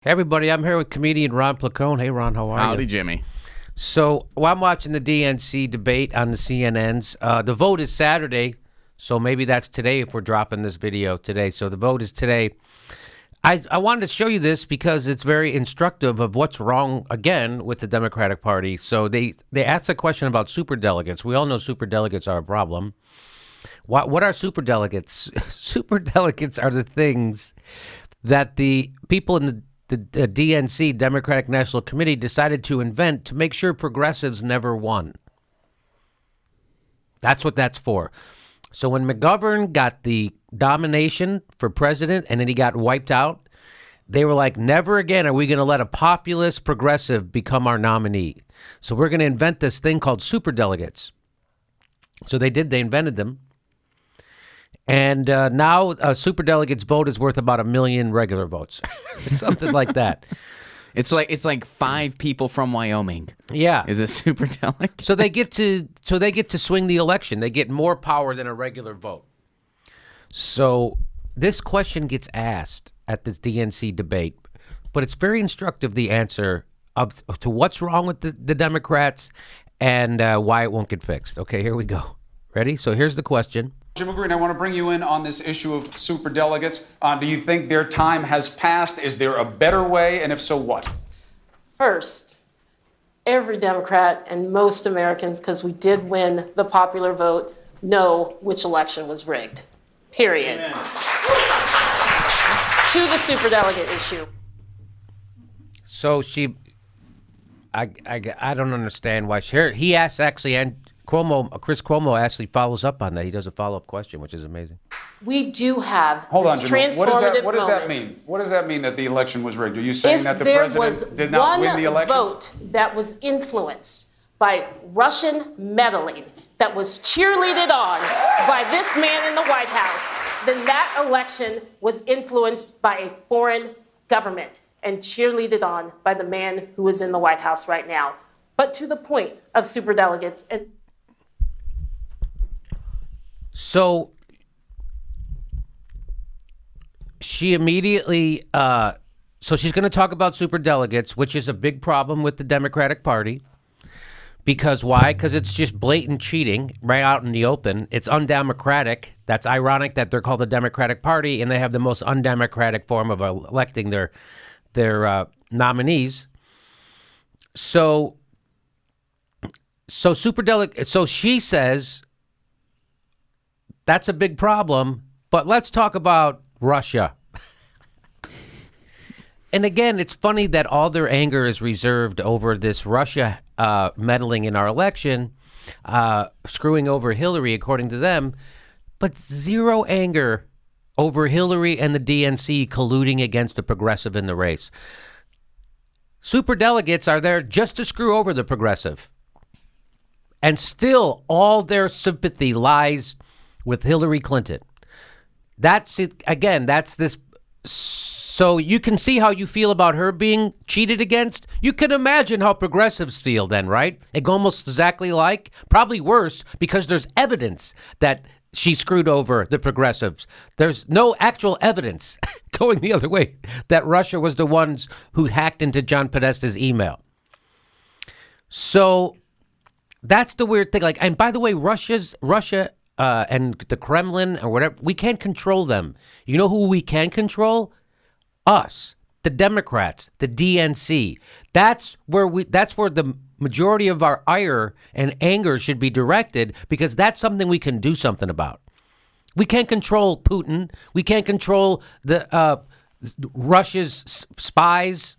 Hey everybody, I'm here with comedian Ron Placone. Hey Ron, how are you? Howdy, Jimmy. So, I'm watching the DNC debate on the CNNs. The vote is Saturday, so maybe that's today if we're dropping this video today. So the vote is today. I wanted to show you this because it's very instructive of what's wrong, again, with the Democratic Party. So they asked a question about superdelegates. We all know superdelegates are a problem. What are superdelegates? Superdelegates are the things that the people in the DNC, Democratic National Committee, decided to invent to make sure progressives never won. That's what that's for. So when McGovern got the nomination for president and then he got wiped out, they were like, never again are we going to let a populist progressive become our nominee. So we're going to invent this thing called superdelegates. So they did. They invented them. And now a superdelegate's vote is worth about 1 million regular votes, something like that. It's like 5 people from Wyoming. Yeah, is a superdelegate. So they get to swing the election. They get more power than a regular vote. So this question gets asked at this DNC debate, but it's very instructive. The answer to what's wrong with the Democrats and why it won't get fixed. Okay, here we go. Ready? So here's the question. Jim Green, I want to bring you in on this issue of superdelegates. Do you think their time has passed? Is there a better way? And if so, what? First, every Democrat and most Americans, because we did win the popular vote, know which election was rigged. Period. Amen. To the superdelegate issue. So I don't understand why he asked actually, and Chris Cuomo actually follows up on that. He does a follow-up question, which is amazing. We do have Hold on, this Jimmy. transformative What does that mean? What does that mean that the election was rigged? Are you saying that the president did not win the election? If there was one vote that was influenced by Russian meddling that was cheerleaded on by this man in the White House, then that election was influenced by a foreign government and cheerleaded on by the man who is in the White House right now. But to the point of superdelegates and so she immediately, so she's going to talk about superdelegates, which is a big problem with the Democratic Party. Because why? Because it's just blatant cheating right out in the open. It's undemocratic. That's ironic that they're called the Democratic Party and they have the most undemocratic form of electing their nominees. So superdelegate. So she says that's a big problem, but let's talk about Russia. And again, it's funny that all their anger is reserved over this Russia meddling in our election, screwing over Hillary, according to them, but zero anger over Hillary and the DNC colluding against the progressive in the race. Superdelegates are there just to screw over the progressive. And still, all their sympathy lies with Hillary Clinton. That's it. Again, that's this. So you can see how you feel about her being cheated against. You can imagine how progressives feel then, right? Almost exactly like, probably worse, because there's evidence that she screwed over the progressives. There's no actual evidence going the other way that Russia was the ones who hacked into John Podesta's email. So that's the weird thing. Like, and by the way, Russia and the Kremlin or whatever, we can't control them. You know who we can control? Us, the Democrats, the DNC. That's where the majority of our ire and anger should be directed, because that's something we can do something about. We can't control Putin. We can't control the Russia's spies.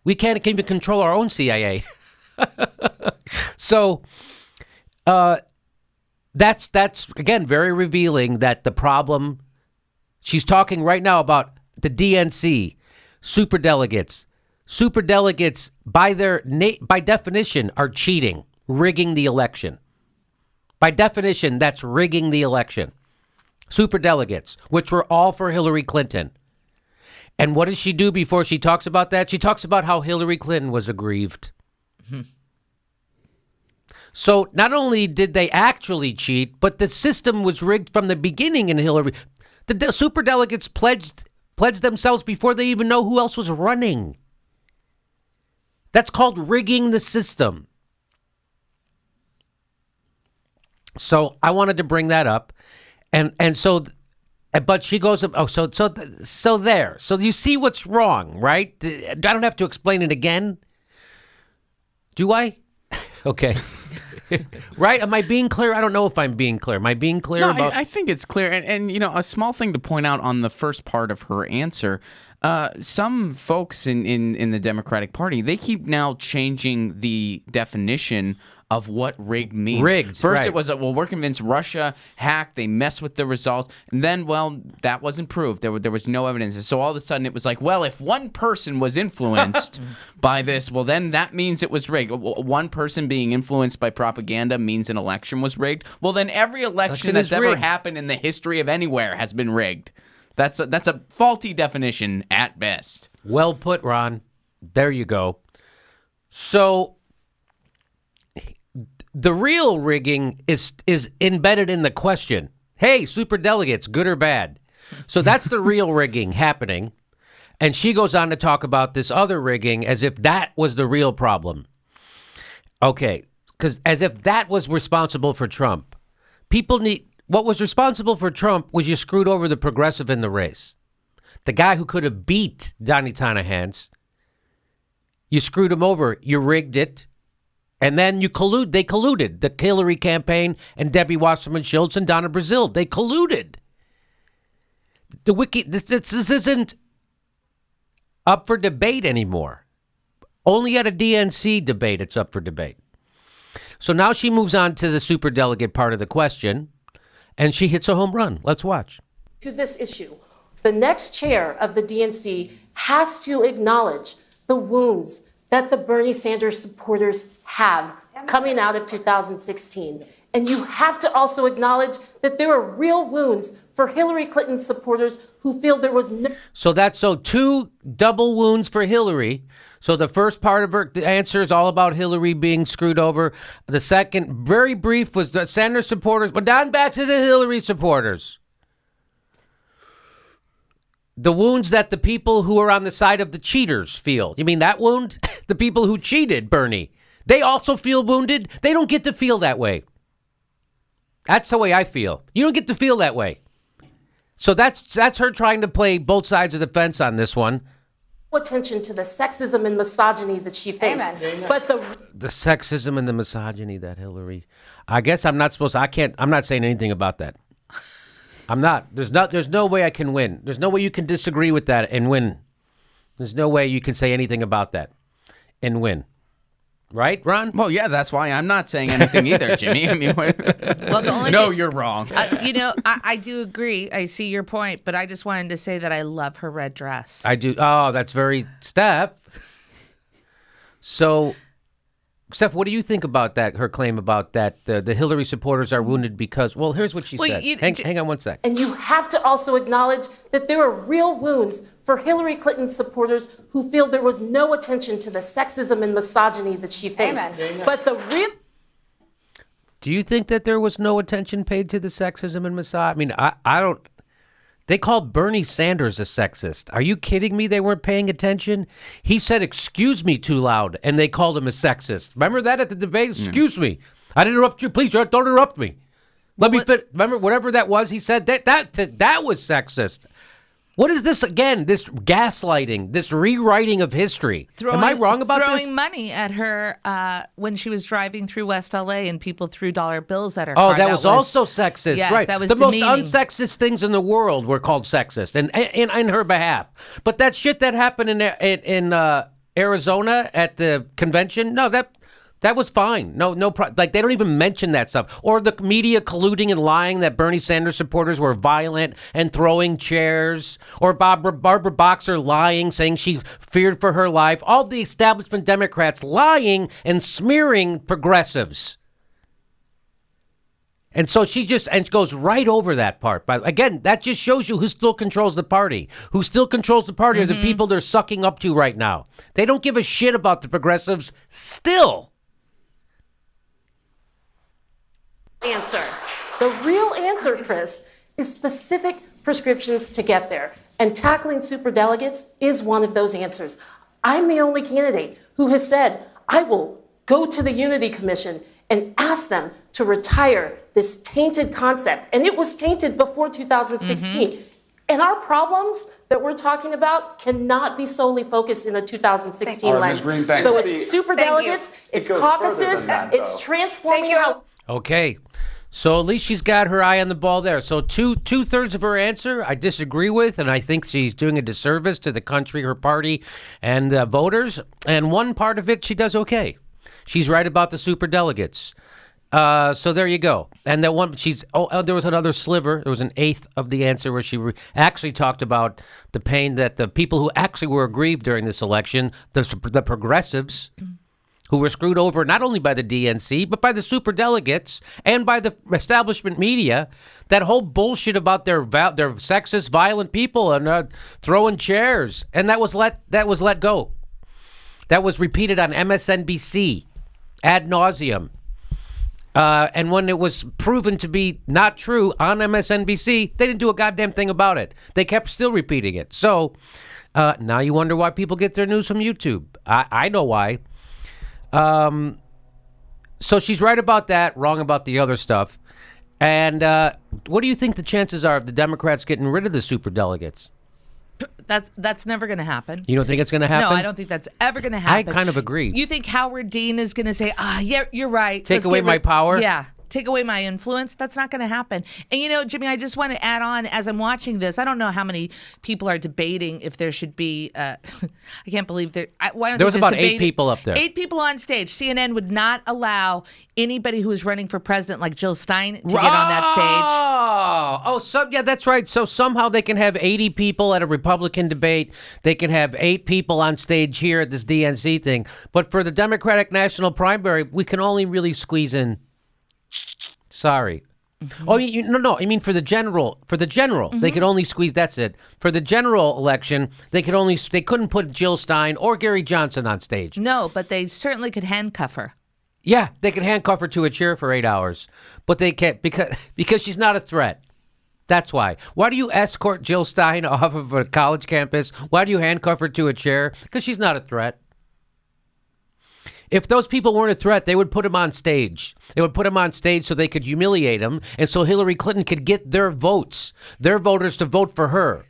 We can't even control our own CIA. So that's again very revealing that the problem. She's talking right now about the DNC, superdelegates. Superdelegates, by definition, are cheating, rigging the election. By definition, that's rigging the election. Superdelegates, which were all for Hillary Clinton. And what does she do before she talks about that? She talks about how Hillary Clinton was aggrieved. So not only did they actually cheat, but the system was rigged from the beginning in Hillary. The superdelegates pledged pledge themselves before they even know who else was running. That's called rigging the system. So I wanted to bring that up. And so, but she goes, oh, so there. So you see what's wrong, right? I don't have to explain it again. Do I? Okay. Right? Am I being clear? I don't know if I'm being clear. Am I being clear No, about... I think it's clear. And, you know, a small thing to point out on the first part of her answer, some folks in the Democratic Party, they keep now changing the definition of what rigged means. Rigged, First right. it was, well, we're convinced Russia hacked, they messed with the results, and then, well, that wasn't proved. There was no evidence. And so all of a sudden it was like, well, if one person was influenced by this, well, then that means it was rigged. One person being influenced by propaganda means an election was rigged. Well, then every election that's ever rigged. happened in the history of anywhere has been rigged. That's a faulty definition at best. Well put, Ron. There you go. So the real rigging is embedded in the question. Hey, superdelegates, good or bad? So that's the real rigging happening. And she goes on to talk about this other rigging as if that was the real problem. Okay, because as if that was responsible for Trump. What was responsible for Trump was you screwed over the progressive in the race. The guy who could have beat Donnie Tanahans, you screwed him over, you rigged it. And then they colluded. The Hillary campaign and Debbie Wasserman Schultz and Donna Brazile, they colluded. This isn't up for debate anymore. Only at a DNC debate it's up for debate. So now she moves on to the superdelegate part of the question, and she hits a home run. Let's watch. To this issue, the next chair of the DNC has to acknowledge the wounds that the Bernie Sanders supporters have coming out of 2016. And you have to also acknowledge that there are real wounds for Hillary Clinton supporters who feel there was no... So two double wounds for Hillary. So the first part of her answer is all about Hillary being screwed over. The second, very brief, was the Sanders supporters, but down back to the Hillary supporters. The wounds that the people who are on the side of the cheaters feel. You mean that wound? The people who cheated Bernie. They also feel wounded. They don't get to feel that way. That's the way I feel. You don't get to feel that way. So that's her trying to play both sides of the fence on this one. Attention to the sexism and misogyny that she faced. But the sexism and the misogyny that Hillary. I guess I'm not saying anything about that. I'm not. There's no way I can win. There's no way you can disagree with that and win. There's no way you can say anything about that and win. Right, Ron? Well, yeah, that's why I'm not saying anything either, Jimmy. I mean, Well, the only no, thing, you're wrong. I do agree. I see your point, but I just wanted to say that I love her red dress. I do. Oh, that's very Steph. So, Steph, what do you think about that? Her claim about that the Hillary supporters are wounded because. Well, here's what she said. Hang on one sec. And you have to also acknowledge that there are real wounds for Hillary Clinton supporters who feel there was no attention to the sexism and misogyny that she faced. But the real... Do you think that there was no attention paid to the sexism and misogyny? I mean, I don't. They called Bernie Sanders a sexist. Are you kidding me? They weren't paying attention. He said, "Excuse me," too loud, and they called him a sexist. Remember that at the debate? Excuse me. I didn't interrupt you. Please don't interrupt me. Let me fit. Remember, whatever that was, he said that was sexist. What is this again? This gaslighting, this rewriting of history. Am I wrong about this? Throwing money at her when she was driving through West LA and people threw dollar bills at her. Oh, that was also sexist. Yes, right. that was the demeaning. most unsexist things in the world were called sexist, and in her behalf. But that shit that happened in Arizona at the convention, no, that was fine. Like they don't even mention that stuff. Or the media colluding and lying that Bernie Sanders supporters were violent and throwing chairs. Or Barbara Boxer lying, saying she feared for her life. All the establishment Democrats lying and smearing progressives. And so she goes right over that part. But again, that just shows you who still controls the party. Who still controls the party are the people they're sucking up to right now. They don't give a shit about the progressives still. Answer. The real answer, Chris, is specific prescriptions to get there. And tackling superdelegates is one of those answers. I'm the only candidate who has said, I will go to the Unity Commission and ask them to retire this tainted concept. And it was tainted before 2016. And our problems that we're talking about cannot be solely focused in a 2016 All right, lens. Ms. Green, thanks. So it's superdelegates, it's goes further caucuses, than that, it's though. transforming how. Okay. So at least she's got her eye on the ball there. So two-thirds of her answer I disagree with, and I think she's doing a disservice to the country, her party, and voters. And one part of it she does okay. She's right about the superdelegates. So there you go. And that one, there was another sliver. There was an eighth of the answer where she actually talked about the pain that the people who actually were aggrieved during this election, the progressives, who were screwed over not only by the DNC, but by the superdelegates and by the establishment media. That whole bullshit about their sexist, violent people and throwing chairs, and that was let go. That was repeated on MSNBC ad nauseum. And when it was proven to be not true on MSNBC, they didn't do a goddamn thing about it. They kept still repeating it. So now you wonder why people get their news from YouTube. I know why. So she's right about that, wrong about the other stuff. And what do you think the chances are of the Democrats getting rid of the superdelegates? That's never going to happen. You don't think it's going to happen? No, I don't think that's ever going to happen. I kind of agree. You think Howard Dean is going to say, yeah, you're right. Take Let's away get my power? Yeah. Take away my influence. That's not going to happen. And Jimmy, I just want to add on, as I'm watching this, I don't know how many people are debating if there should be. I can't believe there. Why don't There they was just about debate 8 people up there. 8 people on stage. CNN would not allow anybody who is running for president, like Jill Stein, to get on that stage. Yeah, that's right. So somehow they can have 80 people at a Republican debate. They can have 8 people on stage here at this DNC thing. But for the Democratic National Primary, we can only really squeeze in. Sorry. Mm-hmm. Oh, no. I mean, for the general, they could only squeeze. That's it. For the general election, they couldn't put Jill Stein or Gary Johnson on stage. No, but they certainly could handcuff her. Yeah, they could handcuff her to a chair for 8 hours, but they can't because she's not a threat. That's why. Why do you escort Jill Stein off of a college campus? Why do you handcuff her to a chair? Because she's not a threat. If those people weren't a threat, they would put him on stage. They would put him on stage so they could humiliate him, and so Hillary Clinton could get their voters to vote for her.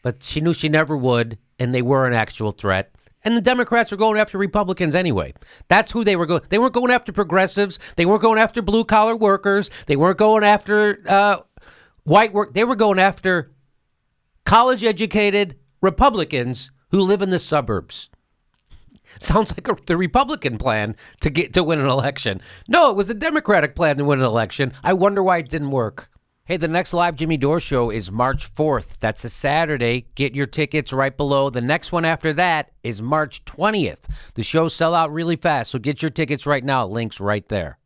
But she knew she never would, and they were an actual threat. And the Democrats were going after Republicans anyway. That's who they were going. They weren't going after progressives. They weren't going after blue-collar workers. They weren't going after white work. They were going after college-educated Republicans who live in the suburbs. Sounds like the Republican plan to win an election. No, it was the Democratic plan to win an election. I wonder why it didn't work. Hey, the next live Jimmy Dore show is March 4th. That's a Saturday. Get your tickets right below. The next one after that is March 20th. The shows sell out really fast, so get your tickets right now. Links right there.